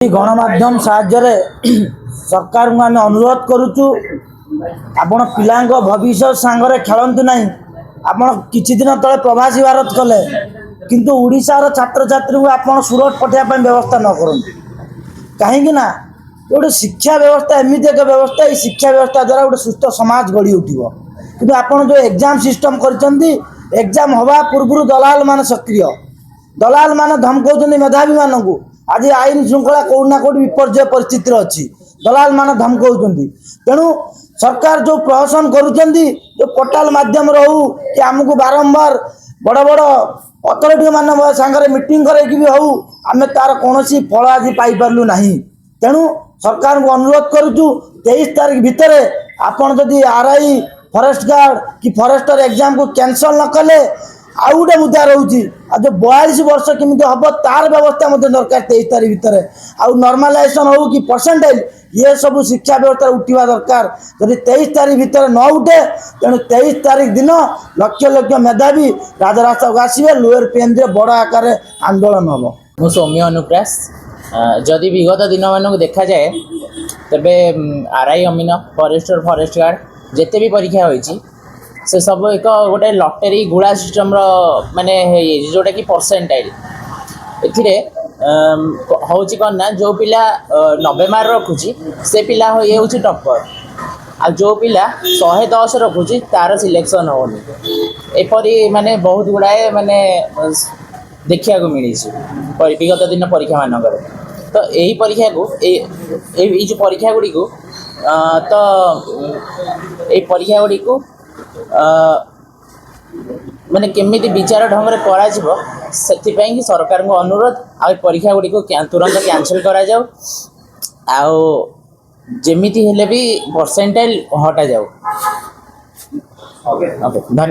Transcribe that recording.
गणमाध्यम साहाय्य सरकार को आम अनुरोध करुचु आपण पिला भविष्य सांगरे खेलतु ना। आपण किछि दिन तले प्रवासी भारत कले किंतु उड़ीसार छात्र छात्री को आपण सूरत पठाइबा व्यवस्था न करन कहीं ना। गोटे शिक्षा व्यवस्था एमती एक व्यवस्था, ये शिक्षा व्यवस्था द्वारा गोटे सुस्थ समाज गढ़ी उठिबो। किंतु आपण जो एग्जाम सिस्टम करचंदी, एग्जाम हवा पूर्व दलाल मान सक्रिय, दलाल मान धमकाउछंदी मेधावी मानकू। आज आईन श्रृंखला कौटना कौट विपर्य परिस्थिति अच्छी, दलाल मान धमकाउछंदी। तेणु सरकार जो प्रहसन करुछंदी, जो पोर्टाल माध्यम रहू कि आमको बारंबार बड़ बड़ अथॉरिटी मान सांगरे मीटिंग करैकि भी हूँ आम तार कौन फल आज पाइलु ना। तेणु सरकार को अनुरोध करुचु 23 तारीख भितर आपन जदि आरआई, फॉरेस्ट गार्ड कि फॉरेस्टर एग्जाम को कैंसल न कले आउ गोटे मुद्दा रोचे। आज जो 42 वर्ष केमी हम तार व्यवस्था दरकार 23 तारीख भितर। आउ नॉर्मलाइजेशन हो कि परसेंटेज ये सब शिक्षा व्यवस्था उठा दरकार। जब 23 तारीख भितर न उठे तेणु 23 तारीख दिन लक्ष लक्ष मेधावी राजरास्ता को आसवे, लोअर पेन बड़ आकार आंदोलन हम। मु सौम्य अनुप्रास। जदि विगत दिन मानक देखा जाए तेबे आरआई अमीन, फॉरेस्टर, फॉरेस्ट गार्ड जिते भी परीक्षा होईची से सब एक गोटे लॉटरी गुड़ा सिस्टम माने जोटा कि परसेंटाइल एथिरे होची कौन ना। जो पिला 90 मार्क रखुची से पिला ये होची टॉपर, आ जो पिला 110 रखुची तार सिलेक्शन होनी। एपरी माने बहुत गुड़ाए माने देखा मिली विगत दिन परीक्षा मानक। तो यही परीक्षा को जो परीक्षा गुड़ी को तो ये परीक्षा गुड़ी को माने केमिति विचार ढंग से करा से सरकार को अनुरोध आ परीक्षा गुड़ी को तुरंत कैंसल करा जाओ, जेमिति हेले भी परसेंटाइल हटा जाओ। धन्यवाद।